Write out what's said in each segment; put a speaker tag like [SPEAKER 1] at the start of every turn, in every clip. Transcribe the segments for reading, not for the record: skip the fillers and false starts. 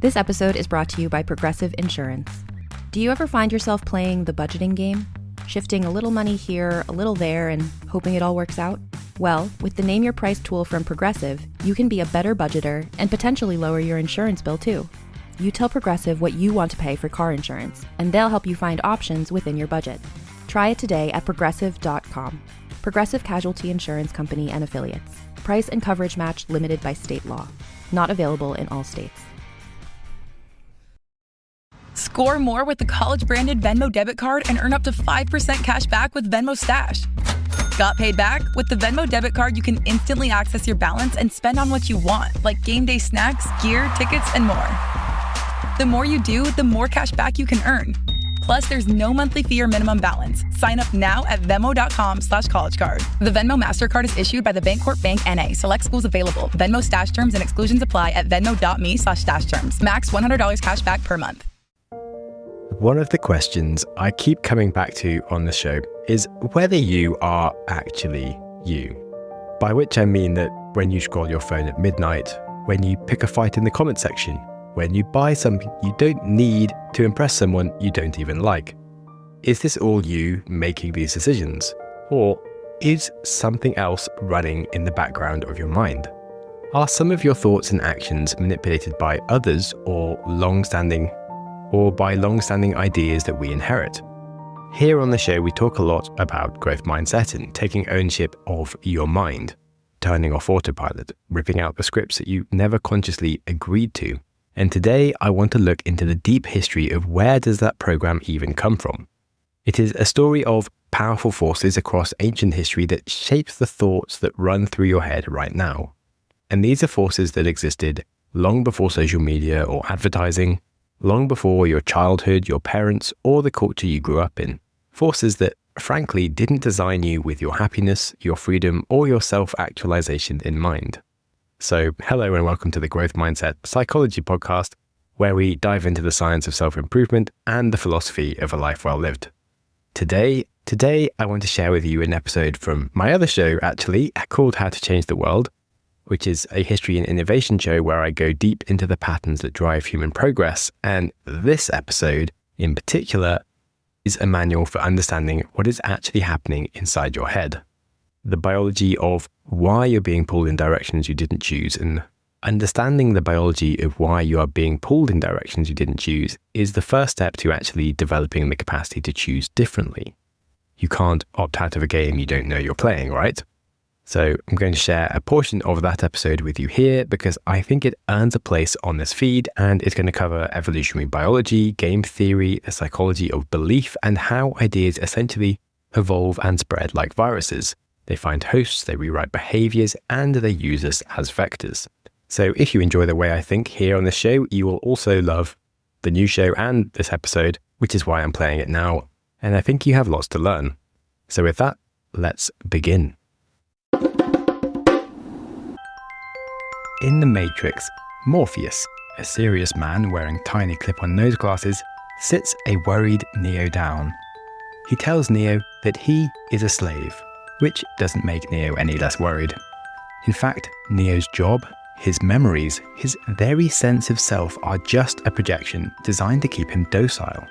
[SPEAKER 1] This episode is brought to you by Progressive Insurance. Do you ever find yourself playing the budgeting game? Shifting a little money here, a little there, and hoping it all works out? Well, with the Name Your Price tool from Progressive, you can be a better budgeter and potentially lower your insurance bill too. You tell Progressive what you want to pay for car insurance, and they'll help you find options within your budget. Try it today at progressive.com. Progressive Casualty Insurance Company and Affiliates. Price and coverage match limited by state law. Not available in all states.
[SPEAKER 2] Score more with the college-branded Venmo debit card and earn up to 5% cash back with Venmo Stash. Got paid back? With the Venmo debit card, you can instantly access your balance and spend on what you want, like game day snacks, gear, tickets, and more. The more you do, the more cash back you can earn. Plus, there's no monthly fee or minimum balance. Sign up now at Venmo.com/collegecard. The Venmo MasterCard is issued by the Bancorp Bank N.A. Select schools available. Venmo Stash terms and exclusions apply at venmo.me/stash terms. Max $100 cash back per month.
[SPEAKER 3] One of the questions I keep coming back to on the show is whether you are actually you. By which I mean that when you scroll your phone at midnight, when you pick a fight in the comment section, when you buy something you don't need to impress someone you don't even like. Is this all you making these decisions? Or is something else running in the background of your mind? Are some of your thoughts and actions manipulated by others or by long-standing ideas that we inherit? Here on the show, we talk a lot about growth mindset and taking ownership of your mind, turning off autopilot, ripping out the scripts that you never consciously agreed to. And today, I want to look into the deep history of where does that program even come from. It is a story of powerful forces across ancient history that shapes the thoughts that run through your head right now. And these are forces that existed long before social media or advertising, long before your childhood, your parents, or the culture you grew up in. Forces that, frankly, didn't design you with your happiness, your freedom, or your self-actualization in mind. So, hello and welcome to the Growth Mindset Psychology Podcast, where we dive into the science of self-improvement and the philosophy of a life well lived. Today, I want to share with you an episode from my other show, actually, called How to Change the World, which is a history and innovation show where I go deep into the patterns that drive human progress. And this episode, in particular, is a manual for understanding what is actually happening inside your head. The biology of why you're being pulled in directions you didn't choose, and understanding the biology of why you are being pulled in directions you didn't choose is the first step to actually developing the capacity to choose differently. You can't opt out of a game you don't know you're playing, right? So I'm going to share a portion of that episode with you here because I think it earns a place on this feed, and it's going to cover evolutionary biology, game theory, the psychology of belief, and how ideas essentially evolve and spread like viruses. They find hosts, they rewrite behaviors, and they use us as vectors. So if you enjoy the way I think here on this show, you will also love the new show and this episode, which is why I'm playing it now. And I think you have lots to learn. So with that, let's begin. In the Matrix, Morpheus, a serious man wearing tiny clip-on nose glasses, sits a worried Neo down. He tells Neo that he is a slave, which doesn't make Neo any less worried. In fact, Neo's job, his memories, his very sense of self are just a projection designed to keep him docile.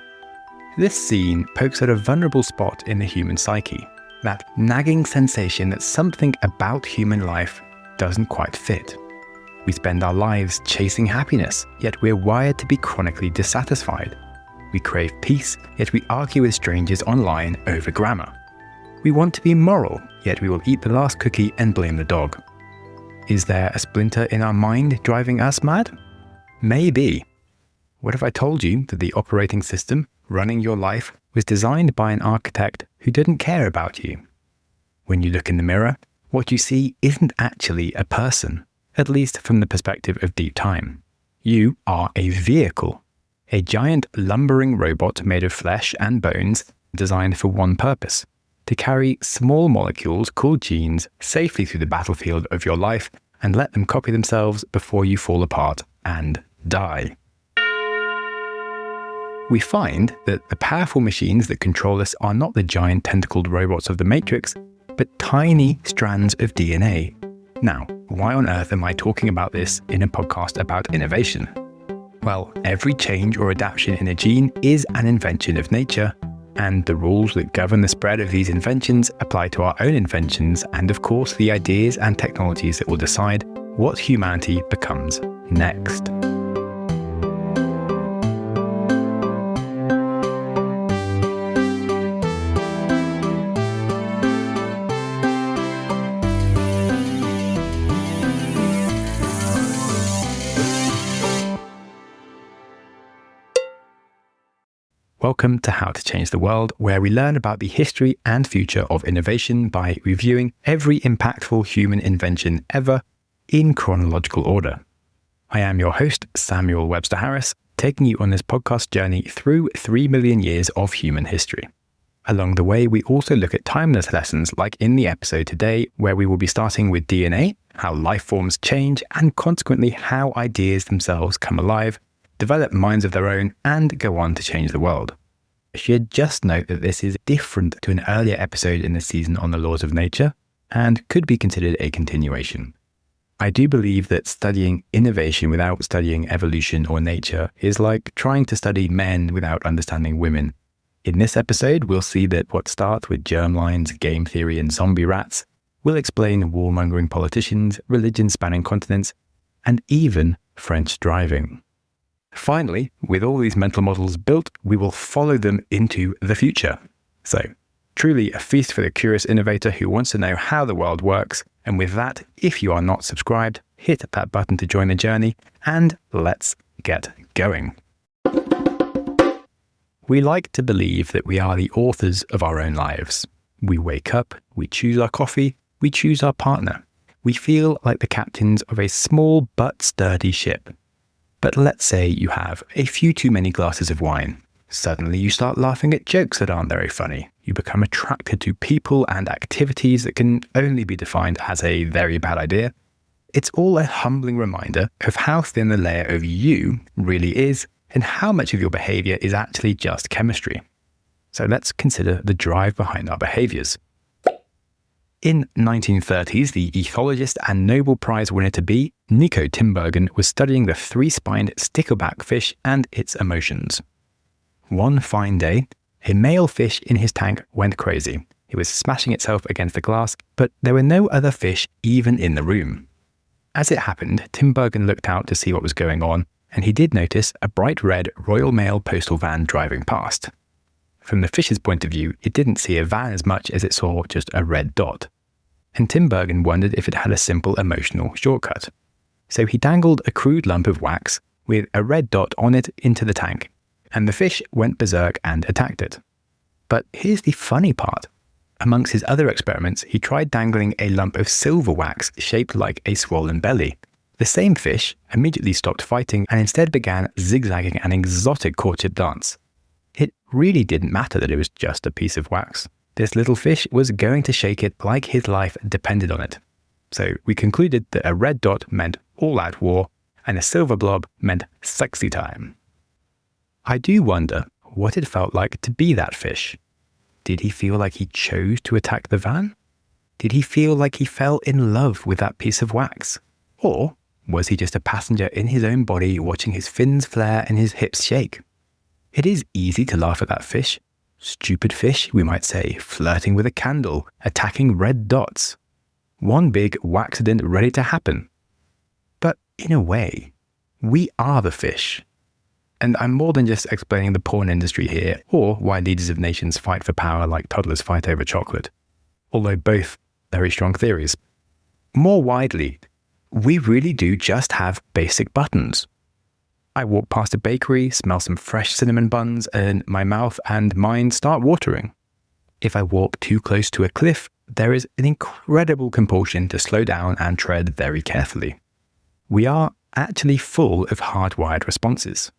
[SPEAKER 3] This scene pokes at a vulnerable spot in the human psyche, that nagging sensation that something about human life doesn't quite fit. We spend our lives chasing happiness, yet we're wired to be chronically dissatisfied. We crave peace, yet we argue with strangers online over grammar. We want to be moral, yet we will eat the last cookie and blame the dog. Is there a splinter in our mind driving us mad? Maybe. What if I told you that the operating system running your life was designed by an architect who didn't care about you? When you look in the mirror, what you see isn't actually a person, at least from the perspective of deep time. You are a vehicle, a giant lumbering robot made of flesh and bones designed for one purpose: to carry small molecules called genes safely through the battlefield of your life and let them copy themselves before you fall apart and die. We find that the powerful machines that control us are not the giant tentacled robots of the Matrix, but tiny strands of DNA. Now, why on earth am I talking about this in a podcast about innovation? Well, every change or adaptation in a gene is an invention of nature, and the rules that govern the spread of these inventions apply to our own inventions and, of course, the ideas and technologies that will decide what humanity becomes next. Welcome to How to Change the World, where we learn about the history and future of innovation by reviewing every impactful human invention ever in chronological order. I am your host, Samuel Webster Harris, taking you on this podcast journey through 3 million years of human history. Along the way, we also look at timeless lessons like in the episode today, where we will be starting with DNA, how life forms change, and consequently how ideas themselves come alive, develop minds of their own, and go on to change the world. I should just note that this is different to an earlier episode in the season on the laws of nature, and could be considered a continuation. I do believe that studying innovation without studying evolution or nature is like trying to study men without understanding women. In this episode, we'll see that what starts with germlines, game theory, and zombie rats will explain warmongering politicians, religion spanning continents, and even French driving. Finally, with all these mental models built, we will follow them into the future. So, truly a feast for the curious innovator who wants to know how the world works. And with that, if you are not subscribed, hit that button to join the journey, and let's get going. We like to believe that we are the authors of our own lives. We wake up, we choose our coffee, we choose our partner. We feel like the captains of a small but sturdy ship. But let's say you have a few too many glasses of wine. Suddenly you start laughing at jokes that aren't very funny. You become attracted to people and activities that can only be defined as a very bad idea. It's all a humbling reminder of how thin the layer of you really is and how much of your behaviour is actually just chemistry. So let's consider the drive behind our behaviours. In 1930s, the ethologist and Nobel Prize winner-to-be, Nico Tinbergen, was studying the three-spined stickleback fish and its emotions. One fine day, a male fish in his tank went crazy. It was smashing itself against the glass, but there were no other fish even in the room. As it happened, Tinbergen looked out to see what was going on, and he did notice a bright red Royal Mail postal van driving past. From the fish's point of view, it didn't see a van as much as it saw just a red dot. And Tinbergen wondered if it had a simple emotional shortcut. So he dangled a crude lump of wax with a red dot on it into the tank, and the fish went berserk and attacked it. But here's the funny part. Amongst his other experiments, he tried dangling a lump of silver wax shaped like a swollen belly. The same fish immediately stopped fighting and instead began zigzagging an exotic courtship dance. It really didn't matter that it was just a piece of wax. This little fish was going to shake it like his life depended on it. So we concluded that a red dot meant all-out war and a silver blob meant sexy time. I do wonder what it felt like to be that fish. Did he feel like he chose to attack the van? Did he feel like he fell in love with that piece of wax? Or was he just a passenger in his own body watching his fins flare and his hips shake? It is easy to laugh at that fish. Stupid fish, we might say, flirting with a candle, attacking red dots. One big waxident ready to happen. But in a way, we are the fish. And I'm more than just explaining the porn industry here, or why leaders of nations fight for power like toddlers fight over chocolate. Although both very strong theories. More widely, we really do just have basic buttons. I walk past a bakery, smell some fresh cinnamon buns, and my mouth and mind start watering. If I walk too close to a cliff, there is an incredible compulsion to slow down and tread very carefully. We are actually full of hardwired responses.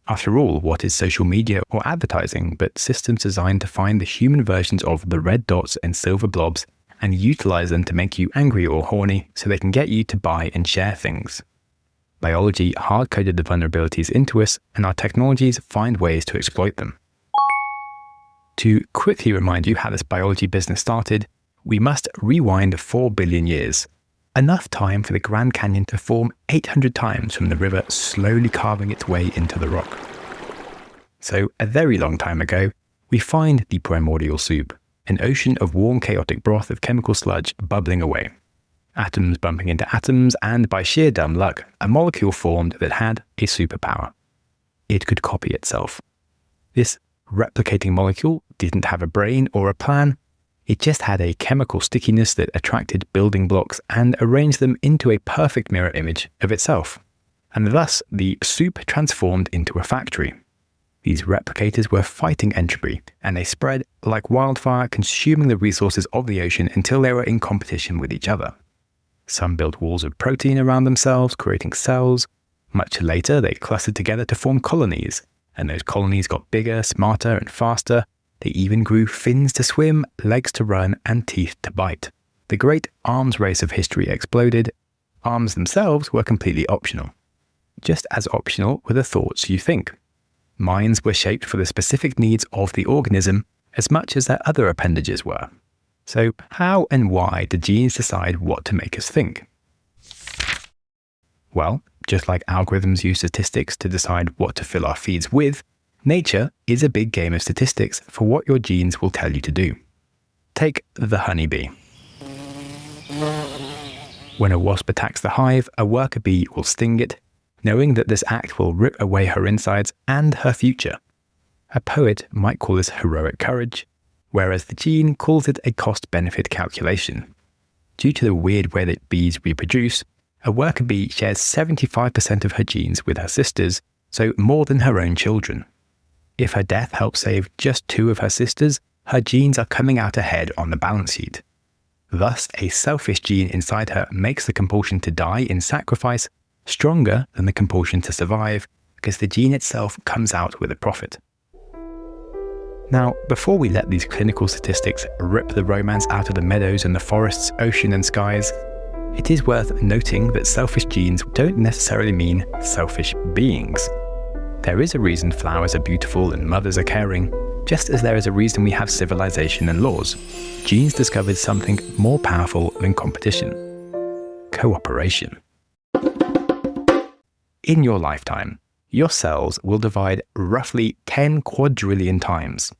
[SPEAKER 3] After all, what is social media or advertising but systems designed to find the human versions of the red dots and silver blobs and utilize them to make you angry or horny so they can get you to buy and share things? Biology hard-coded the vulnerabilities into us, and our technologies find ways to exploit them. To quickly remind you how this biology business started, we must rewind 4 billion years. enough time for the Grand Canyon to form 800 times from the river slowly carving its way into the rock. So, a very long time ago, we find the primordial soup, an ocean of warm chaotic broth of chemical sludge bubbling away. Atoms bumping into atoms, and by sheer dumb luck, a molecule formed that had a superpower. It could copy itself. This replicating molecule didn't have a brain or a plan. It just had a chemical stickiness that attracted building blocks and arranged them into a perfect mirror image of itself. And thus, the soup transformed into a factory. These replicators were fighting entropy, and they spread like wildfire, consuming the resources of the ocean until they were in competition with each other. Some built walls of protein around themselves, creating cells. Much later, they clustered together to form colonies, and those colonies got bigger, smarter, and faster. They even grew fins to swim, legs to run, and teeth to bite. The great arms race of history exploded. Arms themselves were completely optional. Just as optional were the thoughts you think. Minds were shaped for the specific needs of the organism as much as their other appendages were. So how and why do genes decide what to make us think? Well, just like algorithms use statistics to decide what to fill our feeds with, nature is a big game of statistics for what your genes will tell you to do. Take the honeybee. When a wasp attacks the hive, a worker bee will sting it, knowing that this act will rip away her insides and her future. A poet might call this heroic courage, whereas the gene calls it a cost-benefit calculation. Due to the weird way that bees reproduce, a worker bee shares 75% of her genes with her sisters, so more than her own children. If her death helps save just 2 of her sisters, her genes are coming out ahead on the balance sheet. Thus, a selfish gene inside her makes the compulsion to die in sacrifice stronger than the compulsion to survive, because the gene itself comes out with a profit. Now, before we let these clinical statistics rip the romance out of the meadows and the forests, ocean and skies, it is worth noting that selfish genes don't necessarily mean selfish beings. There is a reason flowers are beautiful and mothers are caring, just as there is a reason we have civilization and laws. Genes discovered something more powerful than competition: cooperation. In your lifetime, your cells will divide roughly 10 quadrillion times.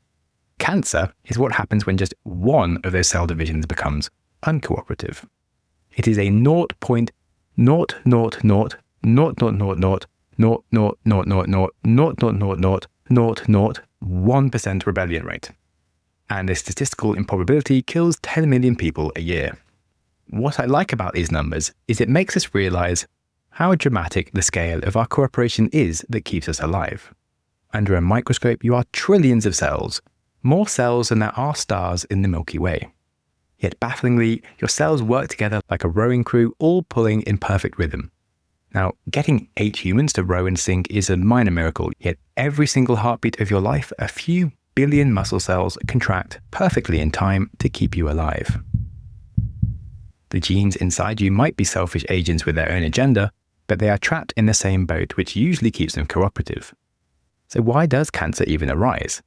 [SPEAKER 3] Cancer is what happens when just one of those cell divisions becomes uncooperative. It is a 0.000000000000000000001% rebellion rate, and the statistical improbability kills 10 million people a year. What I like about these numbers is it makes us realize how dramatic the scale of our cooperation is that keeps us alive. Under a microscope, you are trillions of cells, more cells than there are stars in the Milky Way. Yet bafflingly, your cells work together like a rowing crew, all pulling in perfect rhythm. Now, getting 8 humans to row in sync is a minor miracle, yet every single heartbeat of your life, a few billion muscle cells contract perfectly in time to keep you alive. The genes inside you might be selfish agents with their own agenda, but they are trapped in the same boat, which usually keeps them cooperative. So why does cancer even arise?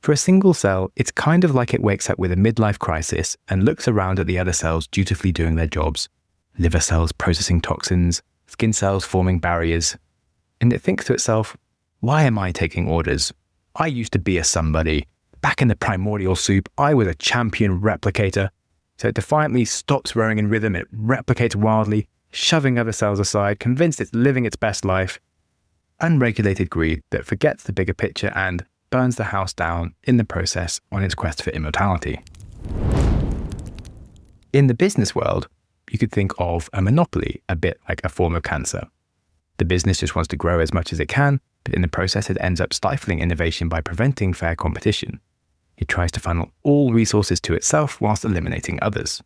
[SPEAKER 3] For a single cell, it's kind of like it wakes up with a midlife crisis and looks around at the other cells dutifully doing their jobs. Liver cells processing toxins, skin cells forming barriers. And it thinks to itself, why am I taking orders? I used to be a somebody. Back in the primordial soup, I was a champion replicator. So it defiantly stops rowing in rhythm, it replicates wildly, shoving other cells aside, convinced it's living its best life. Unregulated greed that forgets the bigger picture and burns the house down in the process on its quest for immortality. In the business world, you could think of a monopoly a bit like a form of cancer. The business just wants to grow as much as it can, but in the process it ends up stifling innovation by preventing fair competition. It tries to funnel all resources to itself whilst eliminating others.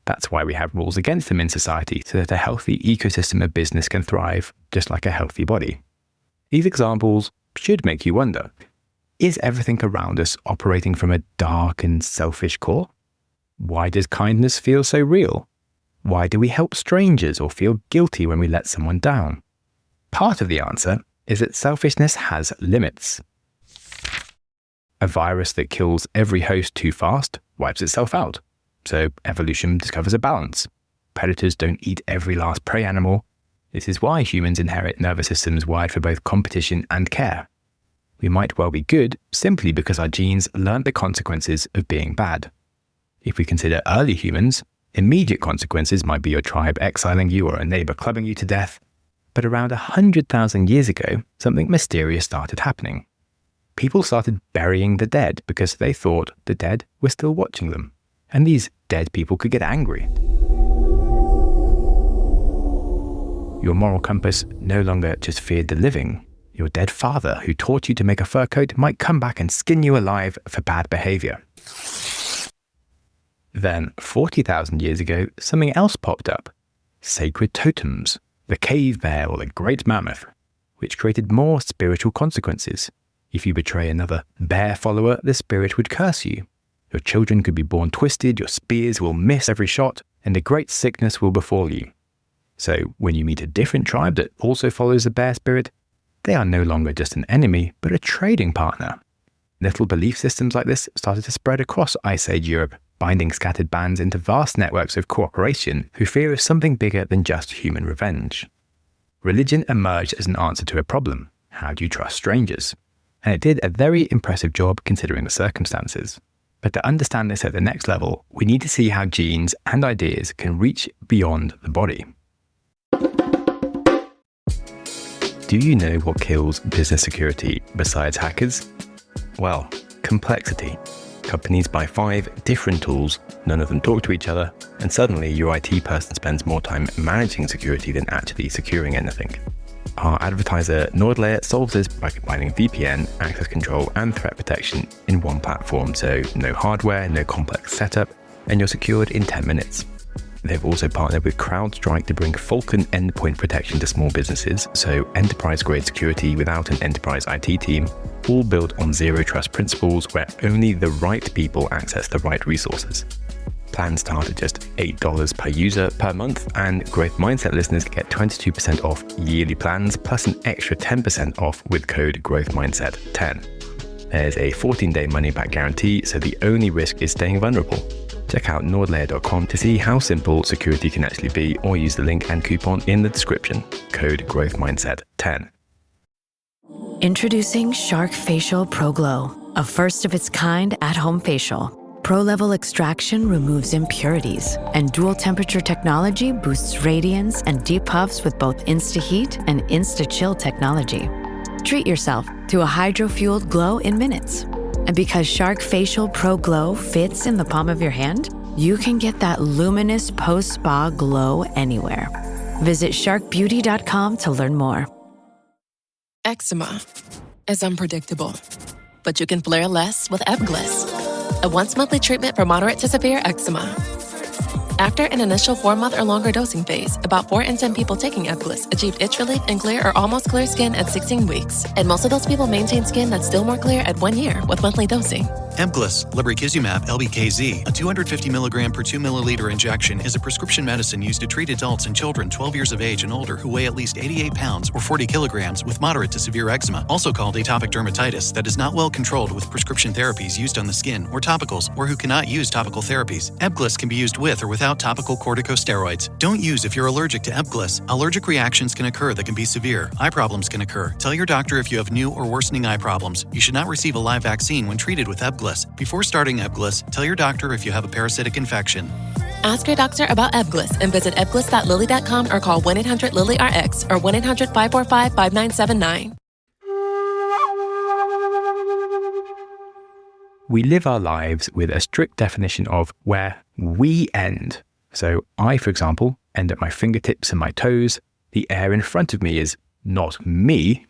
[SPEAKER 3] That's why we have rules against them in society, so that a healthy ecosystem of business can thrive just like a healthy body. These examples should make you wonder, is everything around us operating from a dark and selfish core? Why does kindness feel so real? Why do we help strangers or feel guilty when we let someone down? Part of the answer is that selfishness has limits. A virus that kills every host too fast wipes itself out. So evolution discovers a balance. Predators don't eat every last prey animal. This is why humans inherit nervous systems wired for both competition and care. We might well be good simply because our genes learned the consequences of being bad. If we consider early humans, immediate consequences might be your tribe exiling you or a neighbor clubbing you to death. But around 100,000 years ago, something mysterious started happening. People started burying the dead because they thought the dead were still watching them. And these dead people could get angry. Your moral compass no longer just feared the living. Your dead father, who taught you to make a fur coat, might come back and skin you alive for bad behaviour. Then, 40,000 years ago, something else popped up. Sacred totems, the cave bear or the great mammoth, which created more spiritual consequences. If you betray another bear follower, the spirit would curse you. Your children could be born twisted, your spears will miss every shot, and a great sickness will befall you. So, when you meet a different tribe that also follows the bear spirit, they are no longer just an enemy, but a trading partner. Little belief systems like this started to spread across Ice Age Europe, binding scattered bands into vast networks of cooperation who fear of something bigger than just human revenge. Religion emerged as an answer to a problem. How do you trust strangers? And it did a very impressive job considering the circumstances. But to understand this at the next level, we need to see how genes and ideas can reach beyond the body. Do you know what kills business security besides hackers? Well, complexity. Companies buy 5 different tools, none of them talk to each other, and suddenly your IT person spends more time managing security than actually securing anything. Our advertiser NordLayer solves this by combining VPN, access control, and threat protection in one platform, so no hardware, no complex setup, and you're secured in 10 minutes. They've also partnered with CrowdStrike to bring Falcon endpoint protection to small businesses, so enterprise-grade security without an enterprise IT team, all built on zero trust principles where only the right people access the right resources. Plans start at just $8 per user per month, and Growth Mindset listeners get 22% off yearly plans, plus an extra 10% off with code GrowthMindset10. There's a 14-day money-back guarantee, so the only risk is staying vulnerable. Check out NordLayer.com to see how simple security can actually be, or use the link and coupon in the description. Code GrowthMindset10.
[SPEAKER 4] Introducing Shark Facial Pro Glow, a first-of-its-kind at-home facial. Pro-level extraction removes impurities, and dual-temperature technology boosts radiance and deep puffs with both Insta-Heat and Insta-Chill technology. Treat yourself to a hydro-fueled glow in minutes. And because Shark Facial Pro Glow fits in the palm of your hand, you can get that luminous post-spa glow anywhere. Visit sharkbeauty.com to learn more.
[SPEAKER 5] Eczema is unpredictable, but you can flare less with Ebglyss, a once-monthly treatment for moderate to severe eczema. After an initial 4-month or longer dosing phase, about 4 in 10 people taking Ebglyss achieved itch relief and clear or almost clear skin at 16 weeks. And most of those people maintain skin that's still more clear at 1 year with monthly dosing.
[SPEAKER 6] Ebglyss, lebrikizumab LBKZ, a 250 milligram per 2 milliliter injection, is a prescription medicine used to treat adults and children 12 years of age and older who weigh at least 88 pounds or 40 kilograms with moderate to severe eczema, also called atopic dermatitis, that is not well controlled with prescription therapies used on the skin or topicals, or who cannot use topical therapies. Ebglyss can be used with or without topical corticosteroids. Don't use if you're allergic to Ebglyss. Allergic reactions can occur that can be severe. Eye problems can occur. Tell your doctor if you have new or worsening eye problems. You should not receive a live vaccine when treated with Ebglyss. Before starting Ebglyss, tell your doctor if you have a parasitic infection.
[SPEAKER 5] Ask your doctor about Ebglyss and visit ebglyss.lilly.com or call 1-800-LILY-RX or 1-800-545-5979.
[SPEAKER 3] We live our lives with a strict definition of where we end. So I, for example, end at my fingertips and my toes. The air in front of me is not me.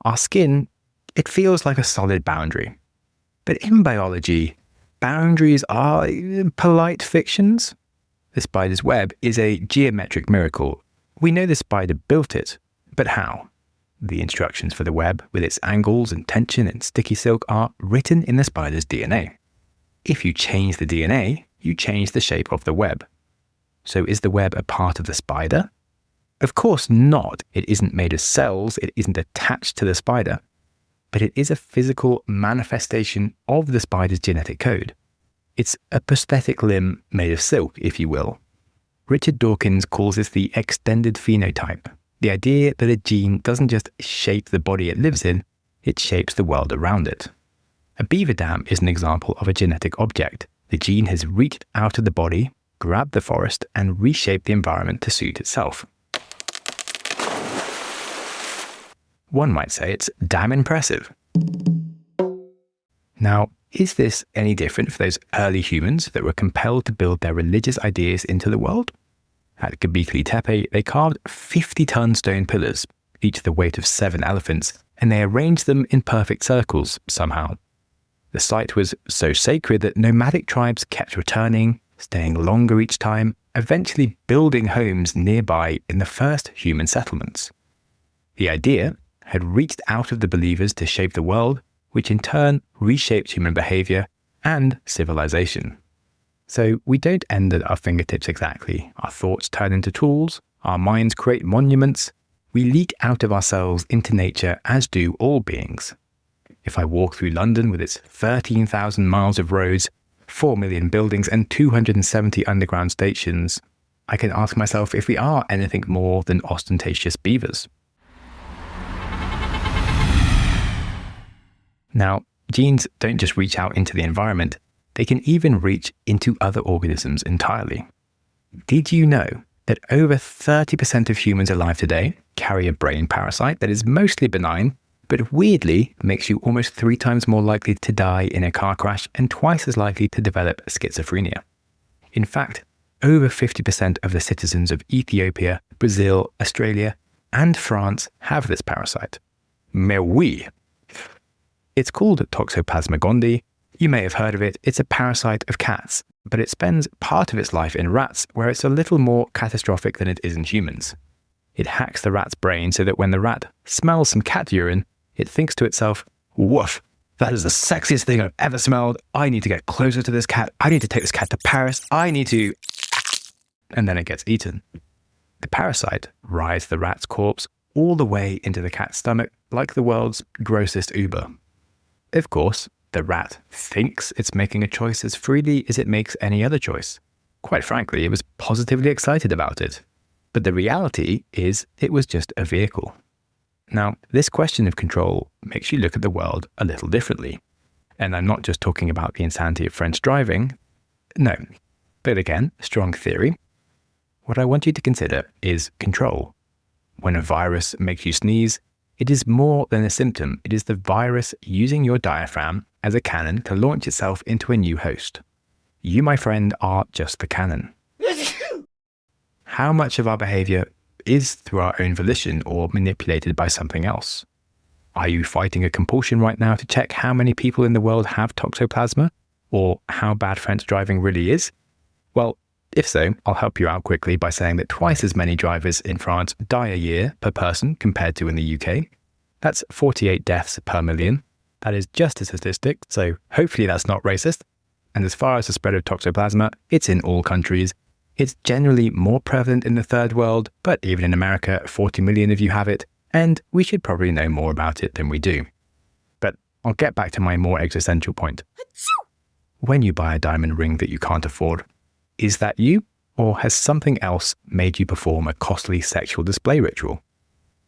[SPEAKER 3] Our skin, it feels like a solid boundary. But in biology, boundaries are polite fictions. The spider's web is a geometric miracle. We know the spider built it, but how? The instructions for the web, with its angles and tension and sticky silk, are written in the spider's DNA. If you change the DNA, you change the shape of the web. So is the web a part of the spider? Of course not. It isn't made of cells, it isn't attached to the spider. But it is a physical manifestation of the spider's genetic code. It's a prosthetic limb made of silk, if you will. Richard Dawkins calls this the extended phenotype, the idea that a gene doesn't just shape the body it lives in, it shapes the world around it. A beaver dam is an example of a genetic object. The gene has reached out of the body, grabbed the forest, and reshaped the environment to suit itself. One might say it's damn impressive. Now, is this any different for those early humans that were compelled to build their religious ideas into the world? At Göbekli Tepe, they carved 50-ton stone pillars, each the weight of 7 elephants, and they arranged them in perfect circles somehow. The site was so sacred that nomadic tribes kept returning, staying longer each time, eventually building homes nearby in the first human settlements. The idea had reached out of the believers to shape the world, which in turn reshaped human behaviour and civilization. So we don't end at our fingertips exactly. Our thoughts turn into tools, our minds create monuments, we leak out of ourselves into nature as do all beings. If I walk through London with its 13,000 miles of roads, 4 million buildings and 270 underground stations, I can ask myself if we are anything more than ostentatious beavers. Now, genes don't just reach out into the environment, they can even reach into other organisms entirely. Did you know that over 30% of humans alive today carry a brain parasite that is mostly benign, but weirdly makes you almost 3 times more likely to die in a car crash and twice as likely to develop schizophrenia? In fact, over 50% of the citizens of Ethiopia, Brazil, Australia, and France have this parasite. Mais oui! It's called Toxoplasma gondii. You may have heard of it. It's a parasite of cats, but it spends part of its life in rats, where it's a little more catastrophic than it is in humans. It hacks the rat's brain so that when the rat smells some cat urine, it thinks to itself, "Woof, that is the sexiest thing I've ever smelled. I need to get closer to this cat. I need to take this cat to Paris. I need to..." And then it gets eaten. The parasite rides the rat's corpse all the way into the cat's stomach like the world's grossest Uber. Of course, the rat thinks it's making a choice as freely as it makes any other choice. Quite frankly, it was positively excited about it. But the reality is it was just a vehicle. Now, this question of control makes you look at the world a little differently. And I'm not just talking about the insanity of French driving. No. But again, strong theory. What I want you to consider is control. When a virus makes you sneeze, it is more than a symptom. It is the virus using your diaphragm as a cannon to launch itself into a new host. You, my friend, are just the cannon. How much of our behavior is through our own volition or manipulated by something else? Are you fighting a compulsion right now to check how many people in the world have toxoplasma, or how bad French driving really is? Well, if so, I'll help you out quickly by saying that twice as many drivers in France die a year per person compared to in the UK. That's 48 deaths per million. That is just a statistic, so hopefully that's not racist. And as far as the spread of toxoplasma, it's in all countries. It's generally more prevalent in the third world, but even in America, 40 million of you have it, and we should probably know more about it than we do. But I'll get back to my more existential point. When you buy a diamond ring that you can't afford, is that you, or has something else made you perform a costly sexual display ritual?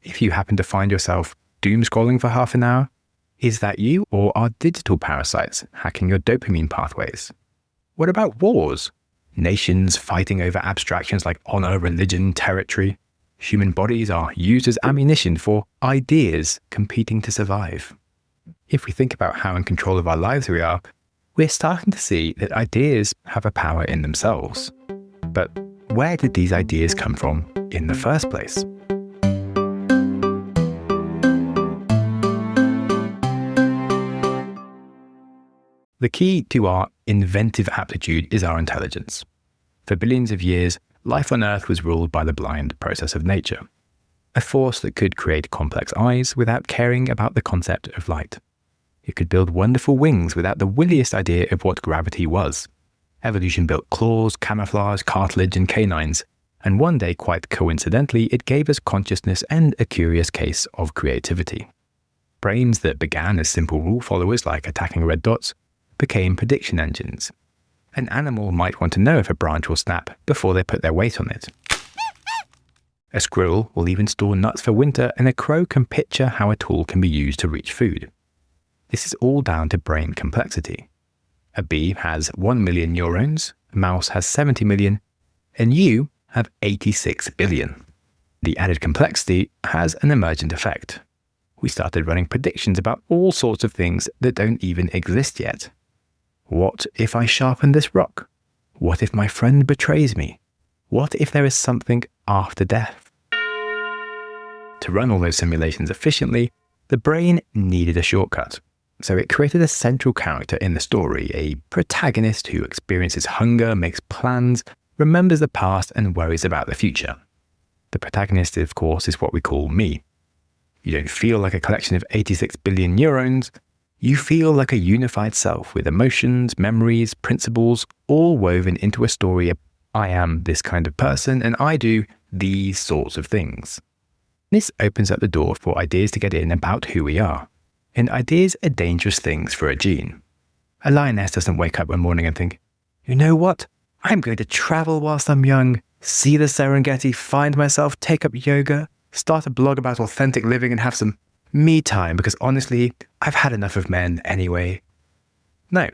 [SPEAKER 3] If you happen to find yourself doom scrolling for half an hour, is that you, or are digital parasites hacking your dopamine pathways? What about wars? Nations fighting over abstractions like honor, religion, territory. Human bodies are used as ammunition for ideas competing to survive. If we think about how in control of our lives we are, we're starting to see that ideas have a power in themselves. But where did these ideas come from in the first place? The key to our inventive aptitude is our intelligence. For billions of years, life on Earth was ruled by the blind process of nature, a force that could create complex eyes without caring about the concept of light. It could build wonderful wings without the williest idea of what gravity was. Evolution built claws, camouflage, cartilage, and canines, and one day, quite coincidentally, it gave us consciousness and a curious case of creativity. Brains that began as simple rule followers like attacking red dots became prediction engines. An animal might want to know if a branch will snap before they put their weight on it. A squirrel will even store nuts for winter, and a crow can picture how a tool can be used to reach food. This is all down to brain complexity. A bee has 1 million neurons, a mouse has 70 million, and you have 86 billion. The added complexity has an emergent effect. We started running predictions about all sorts of things that don't even exist yet. What if I sharpen this rock? What if my friend betrays me? What if there is something after death? To run all those simulations efficiently, the brain needed a shortcut. So it created a central character in the story, a protagonist who experiences hunger, makes plans, remembers the past, and worries about the future. The protagonist, of course, is what we call me. You don't feel like a collection of 86 billion neurons. You feel like a unified self with emotions, memories, principles, all woven into a story of I am this kind of person and I do these sorts of things. This opens up the door for ideas to get in about who we are. And ideas are dangerous things for a gene. A lioness doesn't wake up one morning and think, you know what? I'm going to travel whilst I'm young, see the Serengeti, find myself, take up yoga, start a blog about authentic living and have some me time because honestly, I've had enough of men anyway. No.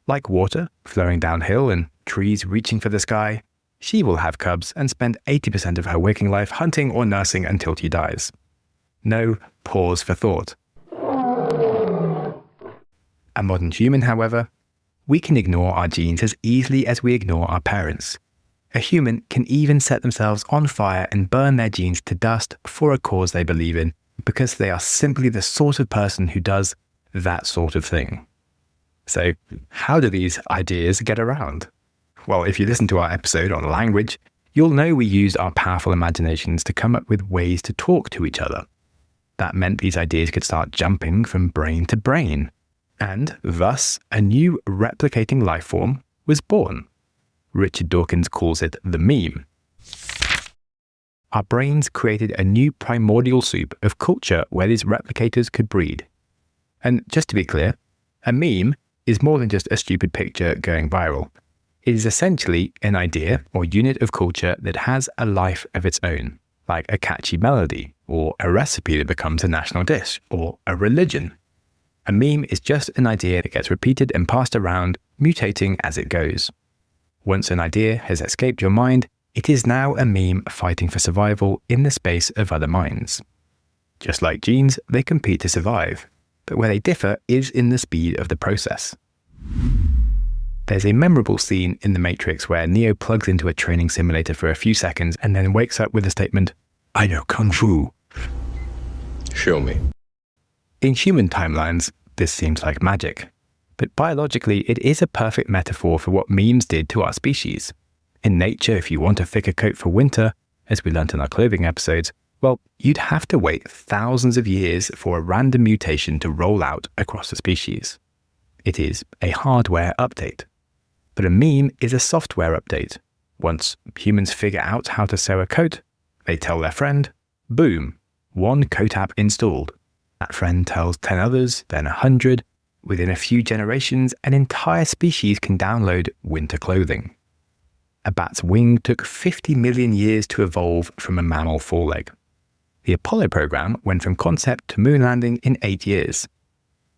[SPEAKER 3] Like water flowing downhill and trees reaching for the sky, she will have cubs and spend 80% of her waking life hunting or nursing until she dies. No pause for thought. A modern human, however, we can ignore our genes as easily as we ignore our parents. A human can even set themselves on fire and burn their genes to dust for a cause they believe in, because they are simply the sort of person who does that sort of thing. So, how do these ideas get around? Well, if you listen to our episode on language, you'll know we used our powerful imaginations to come up with ways to talk to each other. That meant these ideas could start jumping from brain to brain. And thus, a new replicating life form was born. Richard Dawkins calls it the meme. Our brains created a new primordial soup of culture where these replicators could breed. And just to be clear, a meme is more than just a stupid picture going viral. It is essentially an idea or unit of culture that has a life of its own, like a catchy melody, or a recipe that becomes a national dish, or a religion. A meme is just an idea that gets repeated and passed around, mutating as it goes. Once an idea has escaped your mind, it is now a meme fighting for survival in the space of other minds. Just like genes, they compete to survive, but where they differ is in the speed of the process. There's a memorable scene in The Matrix where Neo plugs into a training simulator for a few seconds and then wakes up with the statement, "I know Kung Fu."
[SPEAKER 7] Show me.
[SPEAKER 3] In human timelines, this seems like magic, but biologically it is a perfect metaphor for what memes did to our species. In nature, if you want a thicker coat for winter, as we learnt in our clothing episodes, well, you'd have to wait thousands of years for a random mutation to roll out across the species. It is a hardware update. But a meme is a software update. Once humans figure out how to sew a coat, they tell their friend, boom, one coat app installed. That friend tells 10 others, then 100. Within a few generations, an entire species can download winter clothing. A bat's wing took 50 million years to evolve from a mammal foreleg. The Apollo program went from concept to moon landing in 8 years.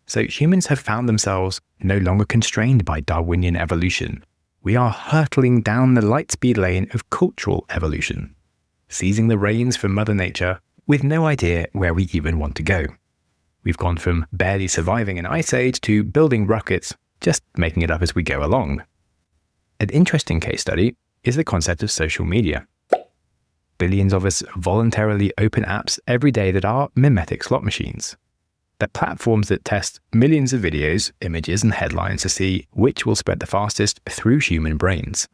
[SPEAKER 3] So humans have found themselves no longer constrained by Darwinian evolution. We are hurtling down the light speed lane of cultural evolution, seizing the reins from Mother Nature with no idea where we even want to go. We've gone from barely surviving an ice age to building rockets, just making it up as we go along. An interesting case study is the concept of social media. Billions of us voluntarily open apps every day that are mimetic slot machines. They're platforms that test millions of videos, images, and headlines to see which will spread the fastest through human brains.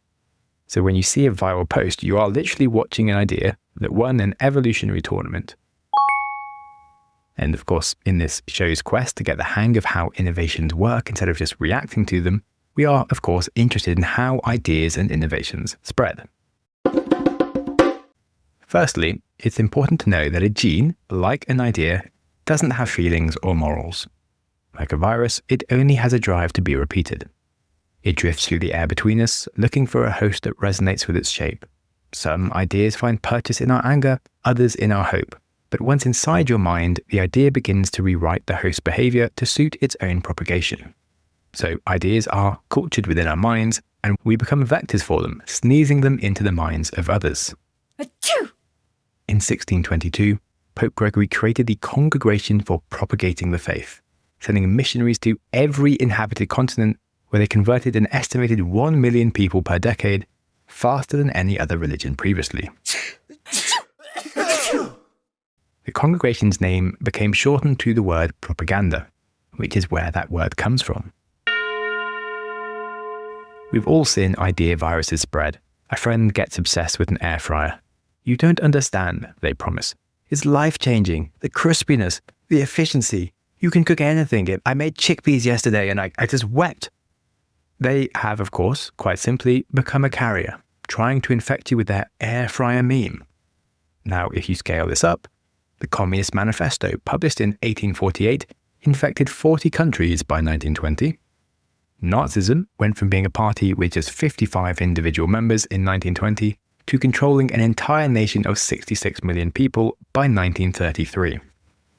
[SPEAKER 3] So when you see a viral post, you are literally watching an idea that won an evolutionary tournament. And of course, in this show's quest to get the hang of how innovations work instead of just reacting to them, we are, of course, interested in how ideas and innovations spread. Firstly, it's important to know that a gene, like an idea, doesn't have feelings or morals. Like a virus, it only has a drive to be repeated. It drifts through the air between us, looking for a host that resonates with its shape. Some ideas find purchase in our anger, others in our hope. But once inside your mind, the idea begins to rewrite the host's behaviour to suit its own propagation. So ideas are cultured within our minds, and we become vectors for them, sneezing them into the minds of others.
[SPEAKER 8] Achoo!
[SPEAKER 3] In 1622, Pope Gregory created the Congregation for Propagating the Faith, sending missionaries to every inhabited continent, where they converted an estimated 1 million people per decade, faster than any other religion previously. The congregation's name became shortened to the word propaganda, which is where that word comes from. We've all seen idea viruses spread. A friend gets obsessed with an air fryer. You don't understand, they promise. It's life-changing. The crispiness, the efficiency. You can cook anything. I made chickpeas yesterday and I just wept. They have, of course, quite simply become a carrier, trying to infect you with their air fryer meme. Now, if you scale this up, the Communist Manifesto, published in 1848, infected 40 countries by 1920. Nazism went from being a party with just 55 individual members in 1920 to controlling an entire nation of 66 million people by 1933.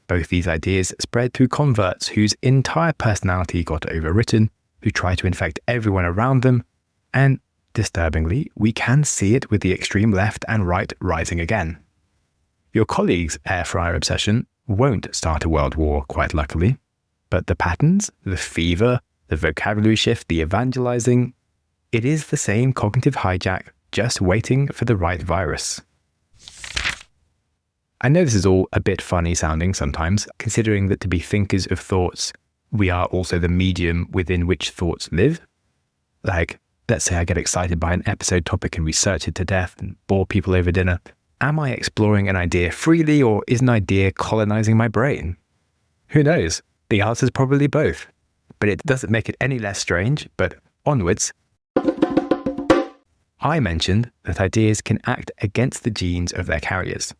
[SPEAKER 3] Both these ideas spread through converts whose entire personality got overwritten, who try to infect everyone around them, and, disturbingly, we can see it with the extreme left and right rising again. Your colleague's air fryer obsession won't start a world war, quite luckily, but the patterns, the fever, the vocabulary shift, the evangelizing, it is the same cognitive hijack, just waiting for the right virus. I know this is all a bit funny sounding sometimes, considering that to be thinkers of thoughts, we are also the medium within which thoughts live. Like, let's say I get excited by an episode topic and research it to death and bore people over dinner. Am I exploring an idea freely, or is an idea colonizing my brain? Who knows? The answer is probably both. But it doesn't make it any less strange, but onwards. I mentioned that ideas can act against the genes of their carriers.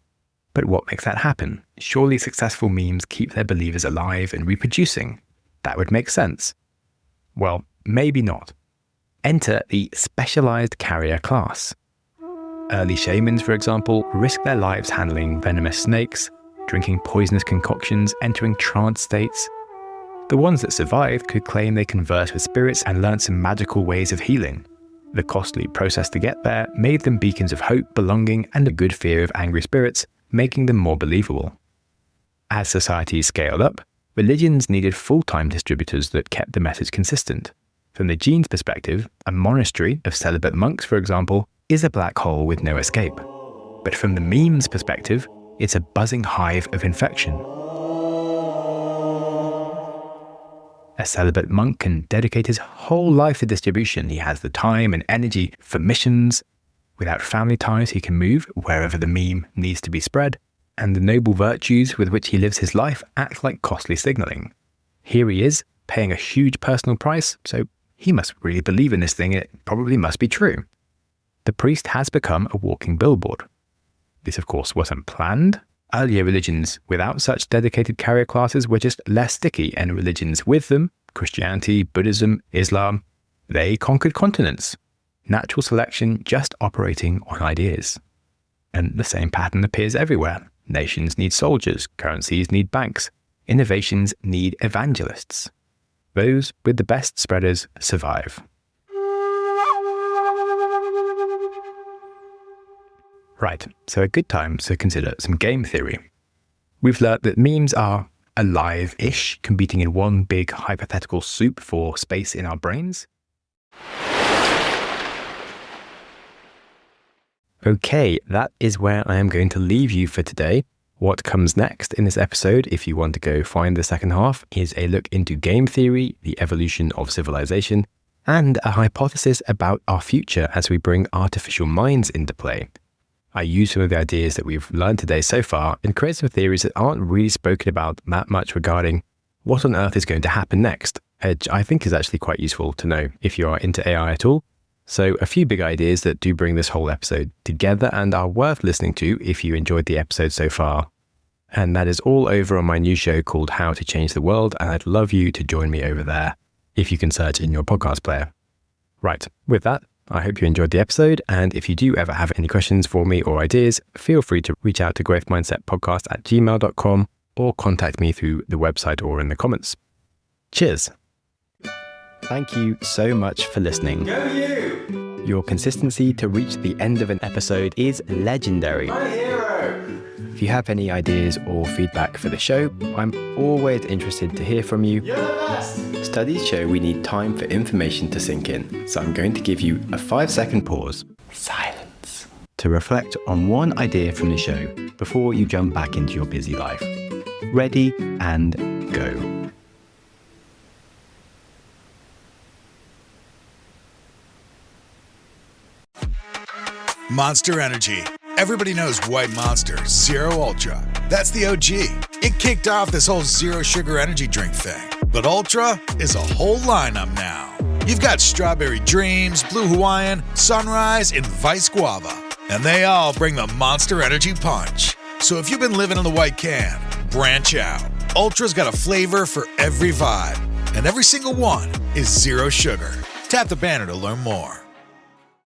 [SPEAKER 3] But what makes that happen? Surely successful memes keep their believers alive and reproducing. That would make sense. Well, maybe not. Enter the specialized carrier class. Early shamans, for example, risk their lives handling venomous snakes, drinking poisonous concoctions, entering trance states. The ones that survived could claim they conversed with spirits and learned some magical ways of healing. The costly process to get there made them beacons of hope, belonging, and a good fear of angry spirits, making them more believable. As societies scaled up, religions needed full-time distributors that kept the message consistent. From the gene's perspective, a monastery of celibate monks, for example, is a black hole with no escape. But from the meme's perspective, it's a buzzing hive of infection. A celibate monk can dedicate his whole life to distribution. He has the time and energy for missions. Without family ties, he can move wherever the meme needs to be spread, and the noble virtues with which he lives his life act like costly signaling. Here he is, paying a huge personal price, so he must really believe in this thing, and it probably must be true. The priest has become a walking billboard. This, of course, wasn't planned. Earlier religions without such dedicated carrier classes were just less sticky, and religions with them, Christianity, Buddhism, Islam, they conquered continents. Natural selection just operating on ideas. And the same pattern appears everywhere. Nations need soldiers, currencies need banks, innovations need evangelists. Those with the best spreaders survive. Right, so a good time to consider some game theory. We've learnt that memes are alive-ish, competing in one big hypothetical soup for space in our brains. Okay, that is where I am going to leave you for today. What comes next in this episode, if you want to go find the second half, is a look into game theory, the evolution of civilization, and a hypothesis about our future as we bring artificial minds into play. I use some of the ideas that we've learned today so far and create some theories that aren't really spoken about that much regarding what on earth is going to happen next, which I think is actually quite useful to know if you are into AI at all. So a few big ideas that do bring this whole episode together and are worth listening to if you enjoyed the episode so far. And that is all over on my new show called How to Change the World, and I'd love you to join me over there if you can search in your podcast player. Right, with that, I hope you enjoyed the episode, and if you do ever have any questions for me or ideas, feel free to reach out to growthmindsetpodcast@gmail.com or contact me through the website or in the comments. Cheers! Thank you so much for listening.
[SPEAKER 8] Go you!
[SPEAKER 3] Your consistency to reach the end of an episode is legendary.
[SPEAKER 8] My hero!
[SPEAKER 3] If you have any ideas or feedback for the show, I'm always interested to hear from you.
[SPEAKER 8] You're the best!
[SPEAKER 3] Studies show we need time for information to sink in, so I'm going to give you a 5-second pause, silence, to reflect on one idea from the show before you jump back into your busy life. Ready and go.
[SPEAKER 9] Monster Energy. Everybody knows White Monster, Zero Ultra. That's the OG. It kicked off this whole zero sugar energy drink thing. But Ultra is a whole lineup now. You've got Strawberry Dreams, Blue Hawaiian, Sunrise, and Vice Guava. And they all bring the Monster Energy punch. So if you've been living in the white can, branch out. Ultra's got a flavor for every vibe. And every single one is zero sugar. Tap the banner to learn more.